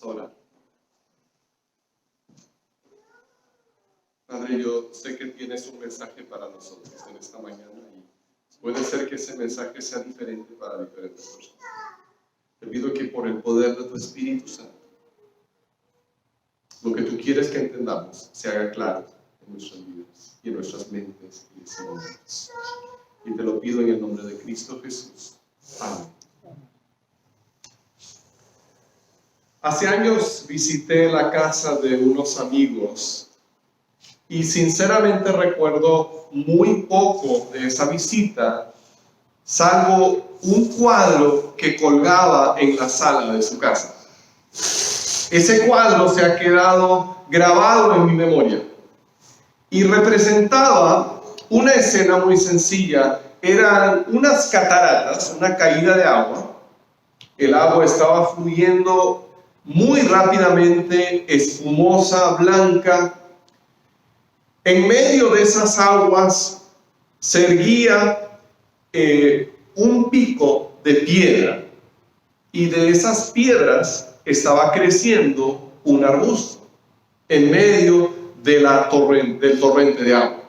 Orar. Padre, yo sé que tienes un mensaje para nosotros en esta mañana y puede ser que ese mensaje sea diferente para diferentes personas. Te pido que por el poder de tu Espíritu Santo, lo que tú quieres que entendamos se haga claro en nuestras vidas y en nuestras mentes y sentimientos. Y te lo pido en el nombre de Cristo Jesús. Amén. Hace años visité la casa de unos amigos y sinceramente recuerdo muy poco de esa visita, salvo un cuadro que colgaba en la sala de su casa. Ese cuadro se ha quedado grabado en mi memoria y representaba una escena muy sencilla. Eran unas cataratas, una caída de agua. El agua estaba fluyendo muy rápidamente, espumosa, blanca. En medio de esas aguas se erguía un pico de piedra, y de esas piedras estaba creciendo un arbusto en medio de del torrente de agua.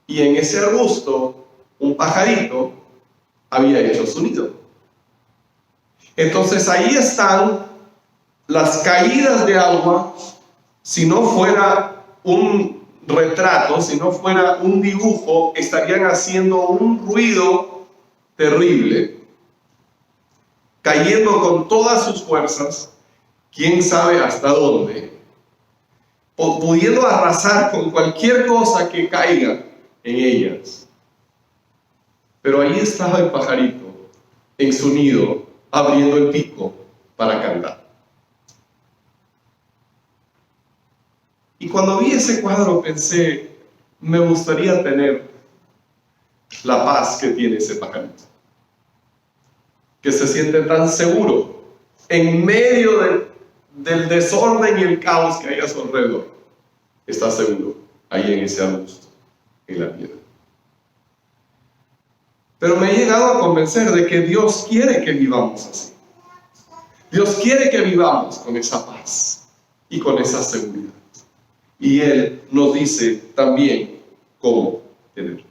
Y en ese arbusto un pajarito había hecho su nido. Entonces ahí están las caídas de agua. Si no fuera un retrato, si no fuera un dibujo, estarían haciendo un ruido terrible, cayendo con todas sus fuerzas, quién sabe hasta dónde, pudiendo arrasar con cualquier cosa que caiga en ellas. Pero ahí estaba el pajarito en su nido, abriendo el pico para cantar. Y cuando vi ese cuadro pensé, me gustaría tener la paz que tiene ese pajarito, que se siente tan seguro en medio del desorden y el caos que hay a su alrededor. Está seguro ahí en ese arbusto, en la piedra. Pero me he llegado a convencer de que Dios quiere que vivamos así. Dios quiere que vivamos con esa paz y con esa seguridad. Y Él nos dice también cómo tenerlo.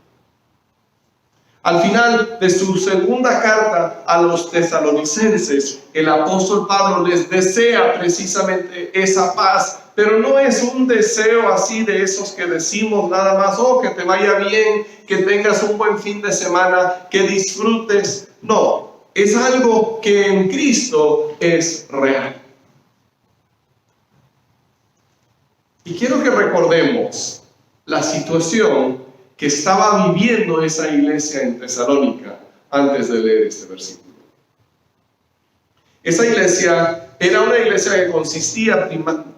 Al final de su segunda carta a los tesalonicenses, el apóstol Pablo les desea precisamente esa paz, pero no es un deseo así de esos que decimos nada más, que te vaya bien, que tengas un buen fin de semana, que disfrutes. No, es algo que en Cristo es real. Y quiero que recordemos la situación que estaba viviendo esa iglesia en Tesalónica antes de leer este versículo. Esa iglesia era una iglesia que consistía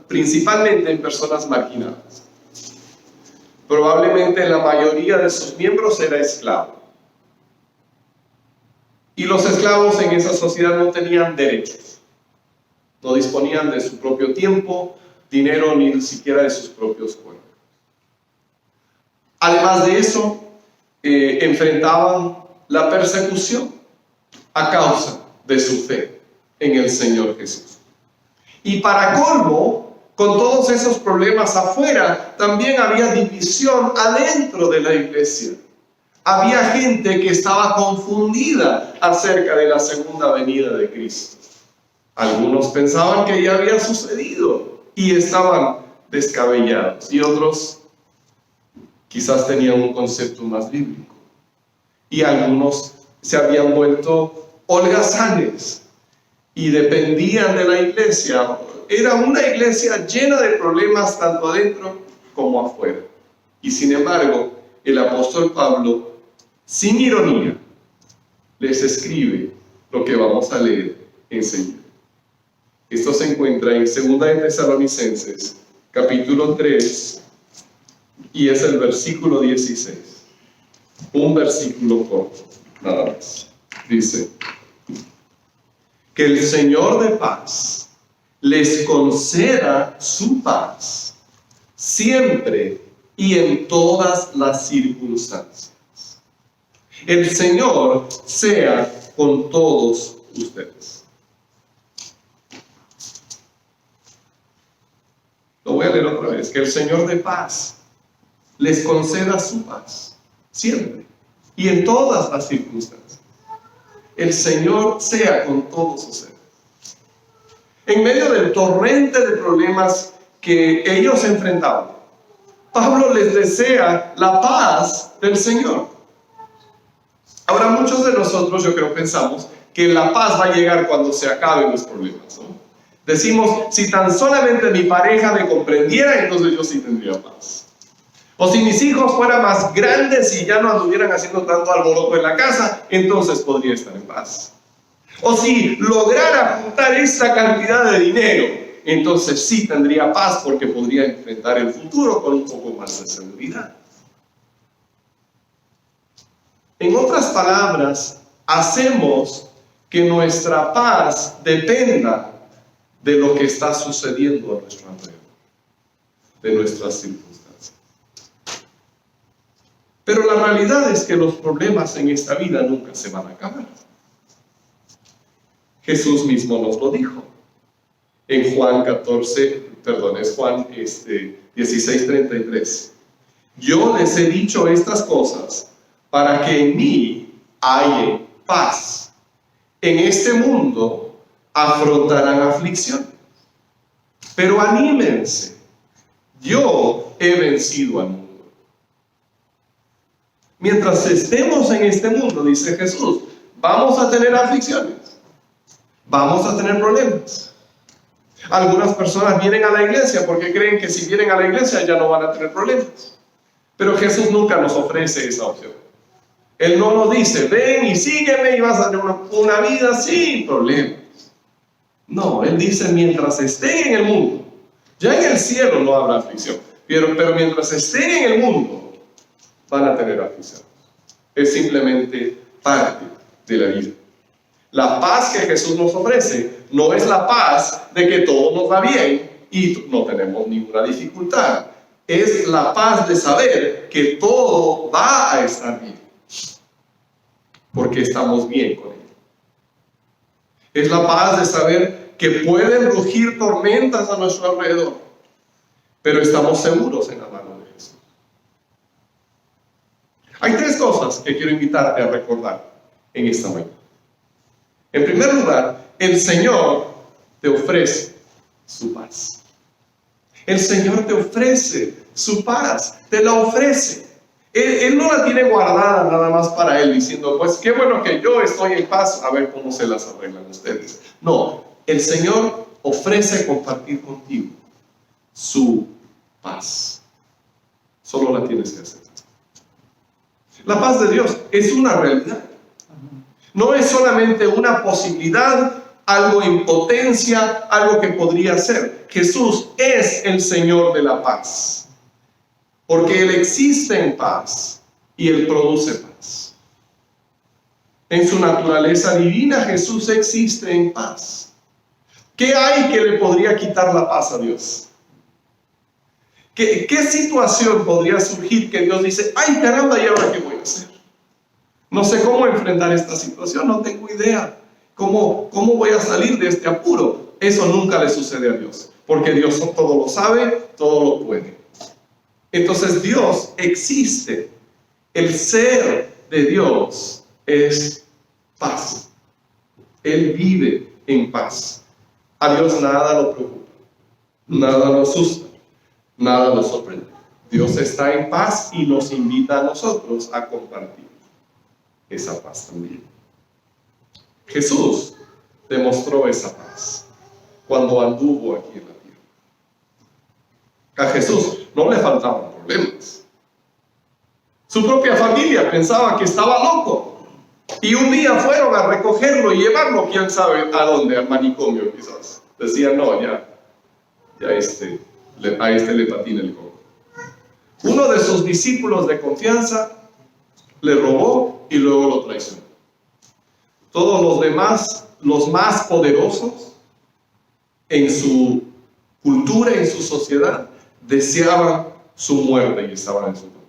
principalmente en personas marginadas. Probablemente la mayoría de sus miembros era esclavo. Y los esclavos en esa sociedad no tenían derechos. No disponían de su propio tiempo, dinero, ni siquiera de sus propios cuerpos. Además de eso, enfrentaban la persecución a causa de su fe en el Señor Jesús. Y para colmo, con todos esos problemas afuera, también había división adentro de la iglesia. Había gente que estaba confundida acerca de la segunda venida de Cristo. Algunos pensaban que ya había sucedido y estaban descabellados, y otros quizás tenían un concepto más bíblico. Y algunos se habían vuelto holgazanes y dependían de la iglesia. Era una iglesia llena de problemas tanto adentro como afuera. Y sin embargo, el apóstol Pablo, sin ironía, les escribe lo que vamos a leer enseguida. Esto se encuentra en 2 de Tesalonicenses, capítulo 3, y es el versículo 16. Un versículo corto, nada más. Dice: que el Señor de paz les conceda su paz, siempre y en todas las circunstancias. El Señor sea con todos ustedes. leer otra vez. Que el Señor de paz les conceda su paz, siempre y en todas las circunstancias. El Señor sea con todos ustedes. En medio del torrente de problemas que ellos enfrentaban, Pablo les desea la paz del Señor. Ahora, muchos de nosotros, yo creo, pensamos que la paz va a llegar cuando se acaben los problemas, ¿no? Decimos, si tan solamente mi pareja me comprendiera, entonces yo sí tendría paz. O si mis hijos fueran más grandes y ya no anduvieran haciendo tanto alboroto en la casa, entonces podría estar en paz. O si lograra juntar esta cantidad de dinero, entonces sí tendría paz porque podría enfrentar el futuro con un poco más de seguridad. En otras palabras, hacemos que nuestra paz dependa de lo que está sucediendo a nuestro alrededor, de nuestras circunstancias. Pero la realidad es que los problemas en esta vida nunca se van a acabar. Jesús mismo nos lo dijo. En Juan 16:33. Yo les he dicho estas cosas para que en mí haya paz. En este mundo afrontarán aflicción. Pero anímense. Yo he vencido al mundo. Mientras estemos en este mundo, dice Jesús, vamos a tener aflicciones. Vamos a tener problemas. Algunas personas vienen a la iglesia porque creen que si vienen a la iglesia ya no van a tener problemas. Pero Jesús nunca nos ofrece esa opción. Él no nos dice, ven y sígueme y vas a tener una vida sin problemas. No, Él dice, mientras estén en el mundo, ya en el cielo no habrá aflicción, pero mientras estén en el mundo, van a tener aflicción. Es simplemente parte de la vida. La paz que Jesús nos ofrece no es la paz de que todo nos va bien y no tenemos ninguna dificultad. Es la paz de saber que todo va a estar bien, porque estamos bien con Él. Es la paz de saber que pueden rugir tormentas a nuestro alrededor, pero estamos seguros en la mano de Jesús. Hay tres cosas que quiero invitarte a recordar en esta mañana. En primer lugar, el Señor te ofrece su paz. El Señor te ofrece su paz, te la ofrece. Él no la tiene guardada nada más para Él, diciendo, pues qué bueno que yo estoy en paz, a ver cómo se las arreglan ustedes. No, el Señor ofrece compartir contigo su paz. Solo la tienes que hacer. La paz de Dios es una realidad. No es solamente una posibilidad, algo en potencia, algo que podría ser. Jesús es el Señor de la paz. Porque Él existe en paz y Él produce paz. En su naturaleza divina, Jesús existe en paz. ¿Qué hay que le podría quitar la paz a Dios? ¿Qué situación podría surgir que Dios dice, ay caramba, ¿y ahora qué voy a hacer? No sé cómo enfrentar esta situación, no tengo idea. ¿Cómo voy a salir de este apuro? Eso nunca le sucede a Dios, porque Dios todo lo sabe, todo lo puede. Entonces Dios existe. El ser de Dios es paz. Él vive en paz. A Dios nada lo preocupa, nada lo asusta, nada lo sorprende. Dios está en paz y nos invita a nosotros a compartir esa paz también. Jesús demostró esa paz cuando anduvo aquí en la tierra. A Jesús no le faltaban problemas. Su propia familia pensaba que estaba loco y un día fueron a recogerlo y llevarlo, quién sabe a dónde, al manicomio quizás. Decían, no, ya a este le patina el coco. Uno de sus discípulos de confianza le robó y luego lo traicionó. Todos los demás, los más poderosos en su cultura, en su sociedad, deseaban su muerte y estaban en su contra.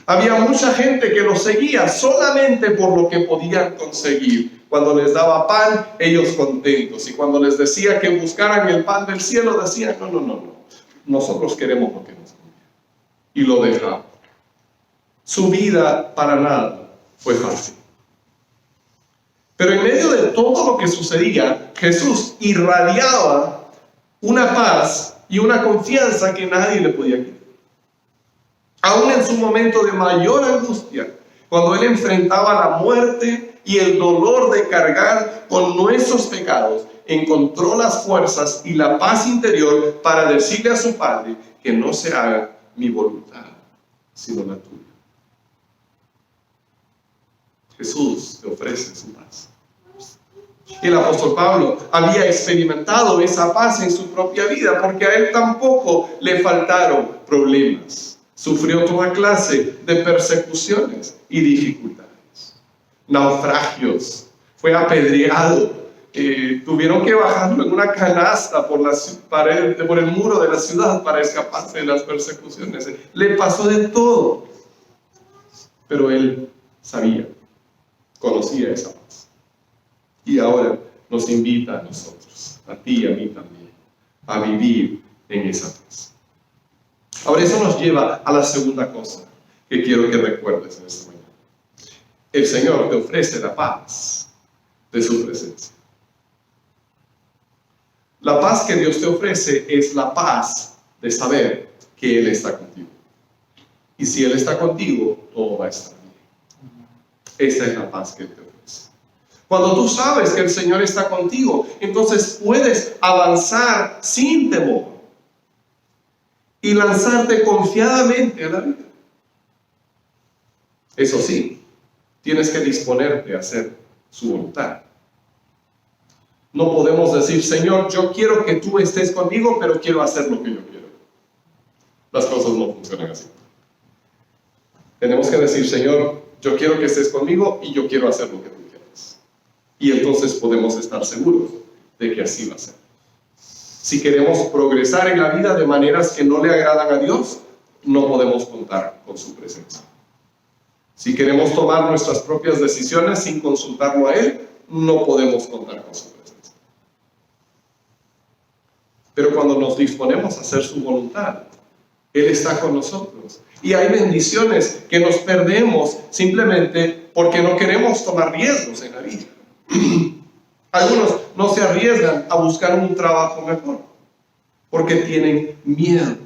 Había mucha gente que lo seguía solamente por lo que podían conseguir. Cuando les daba pan, ellos contentos. Y cuando les decía que buscaran el pan del cielo, decían, no. nosotros queremos lo que nos conviene. Y lo dejamos. Su vida para nada fue fácil. Pero en medio de todo lo que sucedía, Jesús irradiaba una paz y una confianza que nadie le podía quitar. Aún en su momento de mayor angustia, cuando él enfrentaba la muerte y el dolor de cargar con nuestros pecados, encontró las fuerzas y la paz interior para decirle a su Padre que no se haga mi voluntad, sino la tuya. Jesús te ofrece su paz. El apóstol Pablo había experimentado esa paz en su propia vida porque a él tampoco le faltaron problemas. Sufrió toda clase de persecuciones y dificultades, naufragios, fue apedreado, tuvieron que bajarlo en una canasta por el muro de la ciudad para escaparse de las persecuciones. Le pasó de todo, pero él sabía, conocía esa paz. Y ahora nos invita a nosotros, a ti y a mí también, a vivir en esa paz. Ahora eso nos lleva a la segunda cosa que quiero que recuerdes en esta mañana. El Señor te ofrece la paz de su presencia. La paz que Dios te ofrece es la paz de saber que Él está contigo. Y si Él está contigo, todo va a estar bien. Esa es la paz que Él te ofrece. Cuando tú sabes que el Señor está contigo, entonces puedes avanzar sin temor y lanzarte confiadamente a la vida. Eso sí, tienes que disponerte a hacer su voluntad. No podemos decir, Señor, yo quiero que tú estés conmigo, pero quiero hacer lo que yo quiero. Las cosas no funcionan así. Tenemos que decir, Señor, yo quiero que estés conmigo y yo quiero hacer lo que tú quieras. Y entonces podemos estar seguros de que así va a ser. Si queremos progresar en la vida de maneras que no le agradan a Dios, no podemos contar con su presencia. Si queremos tomar nuestras propias decisiones sin consultarlo a Él, no podemos contar con su presencia. Pero cuando nos disponemos a hacer su voluntad, Él está con nosotros. Y hay bendiciones que nos perdemos simplemente porque no queremos tomar riesgos en la vida. Algunos no se arriesgan a buscar un trabajo mejor porque tienen miedo.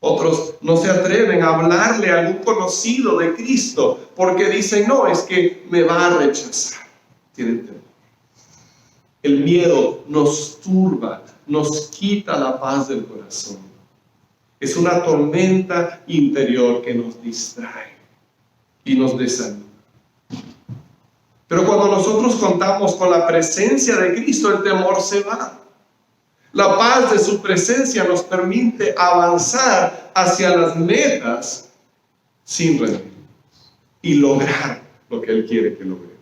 Otros no se atreven a hablarle a algún conocido de Cristo porque dicen, no, es que me va a rechazar. Tienen temor. El miedo nos turba, nos quita la paz del corazón. Es una tormenta interior que nos distrae y nos desanima. Pero cuando nosotros contamos con la presencia de Cristo, el temor se va. La paz de su presencia nos permite avanzar hacia las metas sin rendirnos y lograr lo que Él quiere que logremos.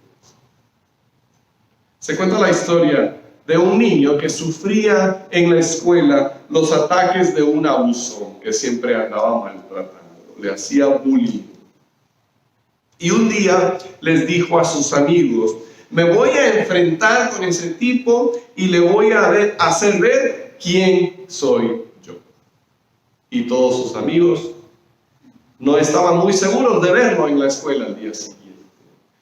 Se cuenta la historia de un niño que sufría en la escuela los ataques de un abusón que siempre andaba maltratando, le hacía bullying. Y un día les dijo a sus amigos, me voy a enfrentar con ese tipo y le voy a hacer ver quién soy yo. Y todos sus amigos no estaban muy seguros de verlo en la escuela al día siguiente.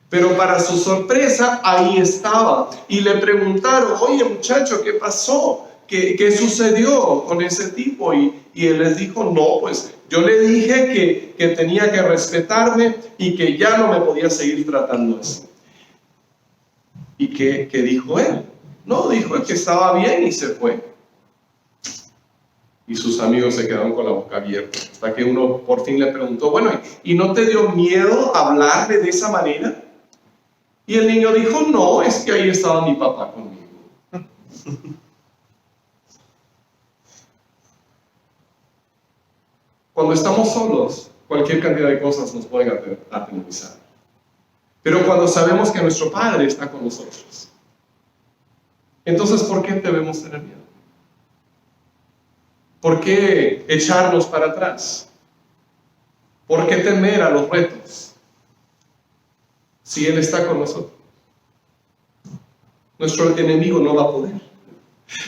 Pero para su sorpresa, ahí estaba. Y le preguntaron, oye muchacho, ¿qué pasó? ¿Qué sucedió con ese tipo? Y él les dijo, no, pues yo le dije que tenía que respetarme y que ya no me podía seguir tratando así. ¿Y qué dijo él? No, dijo que estaba bien y se fue. Y sus amigos se quedaron con la boca abierta. Hasta que uno por fin le preguntó, bueno, ¿y no te dio miedo hablarle de esa manera? Y el niño dijo, no, es que ahí estaba mi papá conmigo. Cuando estamos solos, cualquier cantidad de cosas nos pueden atemorizar. Pero cuando sabemos que nuestro Padre está con nosotros, entonces, ¿por qué debemos tener miedo? ¿Por qué echarnos para atrás? ¿Por qué temer a los retos? Si Él está con nosotros. Nuestro enemigo no va a poder.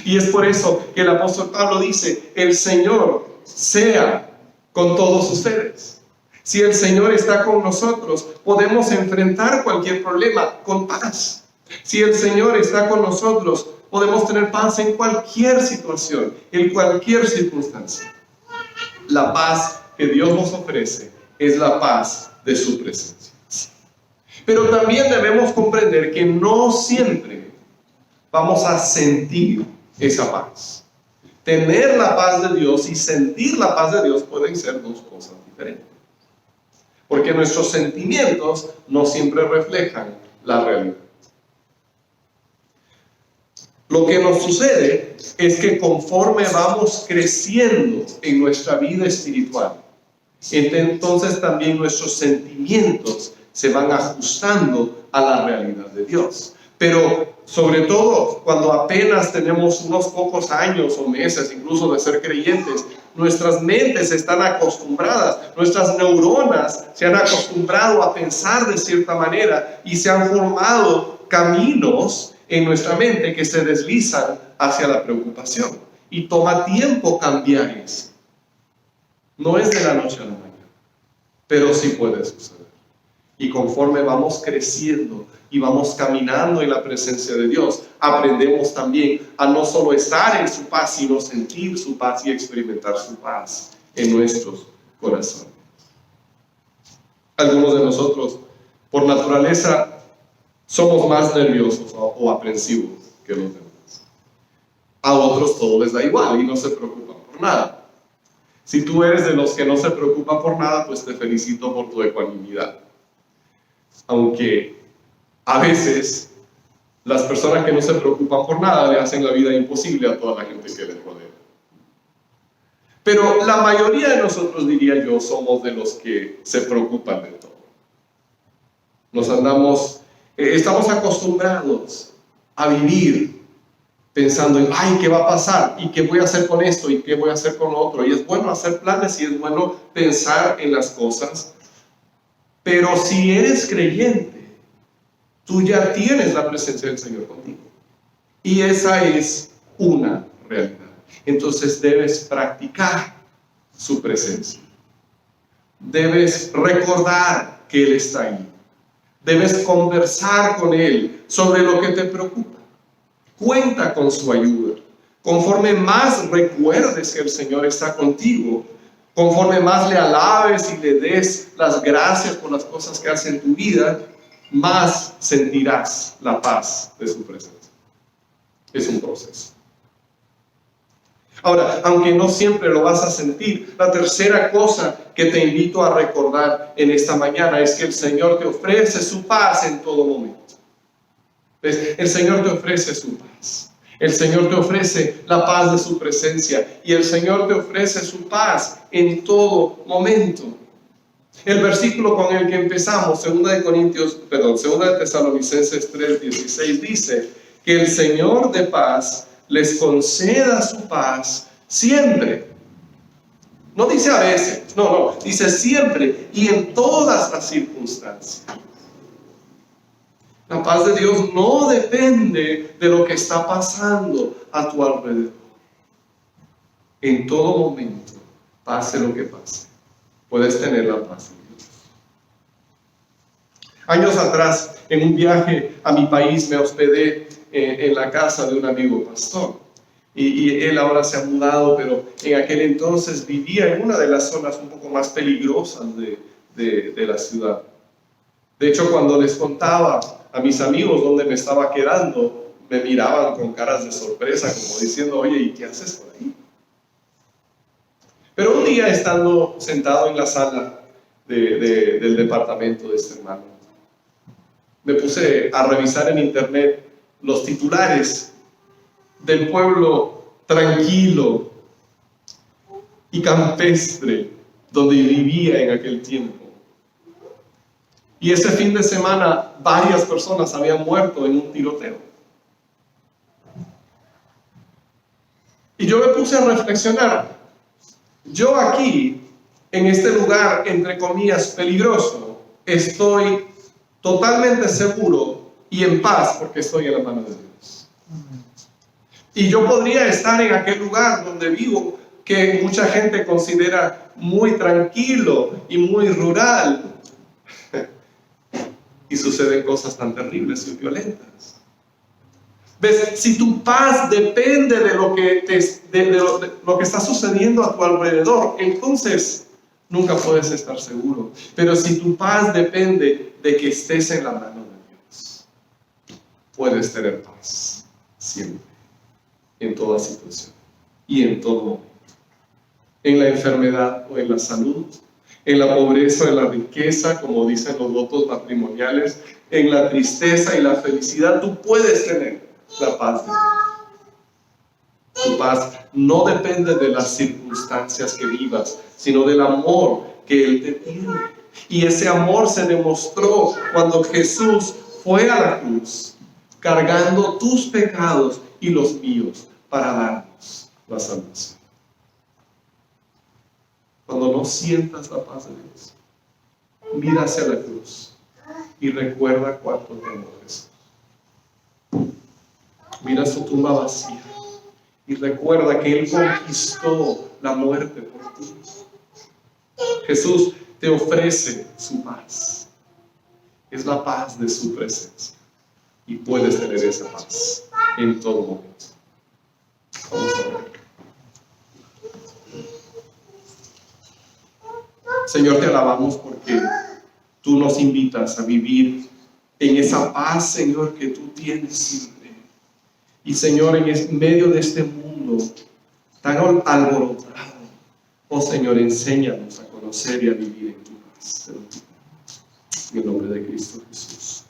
Y es por eso que el apóstol Pablo dice, el Señor sea con todos ustedes. Si el Señor está con nosotros, podemos enfrentar cualquier problema con paz. Si el Señor está con nosotros, podemos tener paz en cualquier situación, en cualquier circunstancia. La paz que Dios nos ofrece es la paz de su presencia. Pero también debemos comprender que no siempre vamos a sentir esa paz. Tener la paz de Dios y sentir la paz de Dios pueden ser dos cosas diferentes. Porque nuestros sentimientos no siempre reflejan la realidad. Lo que nos sucede es que conforme vamos creciendo en nuestra vida espiritual, entonces también nuestros sentimientos se van ajustando a la realidad de Dios. Pero sobre todo cuando apenas tenemos unos pocos años o meses incluso de ser creyentes, nuestras mentes están acostumbradas, nuestras neuronas se han acostumbrado a pensar de cierta manera y se han formado caminos en nuestra mente que se deslizan hacia la preocupación. Y toma tiempo cambiar eso. No es de la noche a la mañana, pero sí puede suceder. Y conforme vamos creciendo y vamos caminando en la presencia de Dios, aprendemos también a no solo estar en su paz, sino sentir su paz y experimentar su paz en nuestros corazones. Algunos de nosotros, por naturaleza, somos más nerviosos o aprensivos que los demás. A otros todo les da igual y no se preocupan por nada. Si tú eres de los que no se preocupan por nada, pues te felicito por tu ecuanimidad. Aunque a veces las personas que no se preocupan por nada le hacen la vida imposible a toda la gente que les rodea. Pero la mayoría de nosotros, diría yo, somos de los que se preocupan de todo. Estamos acostumbrados a vivir pensando en, ay, ¿qué va a pasar? ¿Y qué voy a hacer con esto? ¿Y qué voy a hacer con lo otro? Y es bueno hacer planes y es bueno pensar en las cosas. Pero si eres creyente, tú ya tienes la presencia del Señor contigo. Y esa es una realidad. Entonces debes practicar su presencia. Debes recordar que Él está ahí. Debes conversar con Él sobre lo que te preocupa. Cuenta con su ayuda. Conforme más recuerdes que el Señor está contigo, conforme más le alabes y le des las gracias por las cosas que hace en tu vida, más sentirás la paz de su presencia. Es un proceso. Ahora, aunque no siempre lo vas a sentir, la tercera cosa que te invito a recordar en esta mañana es que el Señor te ofrece su paz en todo momento. ¿Ves? El Señor te ofrece su paz. El Señor te ofrece la paz de su presencia y el Señor te ofrece su paz en todo momento. El versículo con el que empezamos, 2 de Tesalonicenses 3:16, dice que el Señor de paz les conceda su paz siempre. No dice a veces, no, dice siempre y en todas las circunstancias. La paz de Dios no depende de lo que está pasando a tu alrededor. En todo momento, pase lo que pase, puedes tener la paz de Dios. Años atrás, en un viaje a mi país, me hospedé en la casa de un amigo pastor. Y él ahora se ha mudado, pero en aquel entonces vivía en una de las zonas un poco más peligrosas de la ciudad. De hecho, cuando les contaba a mis amigos dónde me estaba quedando, me miraban con caras de sorpresa, como diciendo, oye, ¿y qué haces por ahí? Pero un día, estando sentado en la sala del departamento de este hermano, me puse a revisar en internet los titulares del pueblo tranquilo y campestre donde vivía en aquel tiempo. Y ese fin de semana varias personas habían muerto en un tiroteo. Y yo me puse a reflexionar. Yo aquí, en este lugar, entre comillas, peligroso, estoy totalmente seguro y en paz porque estoy en la mano de Dios. Y yo podría estar en aquel lugar donde vivo, que mucha gente considera muy tranquilo y muy rural. Y suceden cosas tan terribles y violentas. ¿Ves? Si tu paz depende de lo que está sucediendo a tu alrededor, entonces nunca puedes estar seguro. Pero si tu paz depende de que estés en la mano de Dios, puedes tener paz siempre, en toda situación y en todo momento. En la enfermedad o en la salud, en la pobreza o en la riqueza, como dicen los votos matrimoniales, en la tristeza y la felicidad, tú puedes tener la paz de Dios. Tu paz no depende de las circunstancias que vivas, sino del amor que Él te tiene. Y ese amor se demostró cuando Jesús fue a la cruz, cargando tus pecados y los míos para darnos la salvación. Cuando no sientas la paz de Dios, mira hacia la cruz y recuerda cuánto te amó Jesús. Mira su tumba vacía y recuerda que Él conquistó la muerte por ti. Jesús te ofrece su paz. Es la paz de su presencia. Y puedes tener esa paz en todo momento. Vamos a orar. Señor, te alabamos porque tú nos invitas a vivir en esa paz, Señor, que tú tienes siempre. Y Señor, en medio de este mundo tan alborotado, oh Señor, enséñanos a conocer y a vivir en tu paz. En el nombre de Cristo Jesús.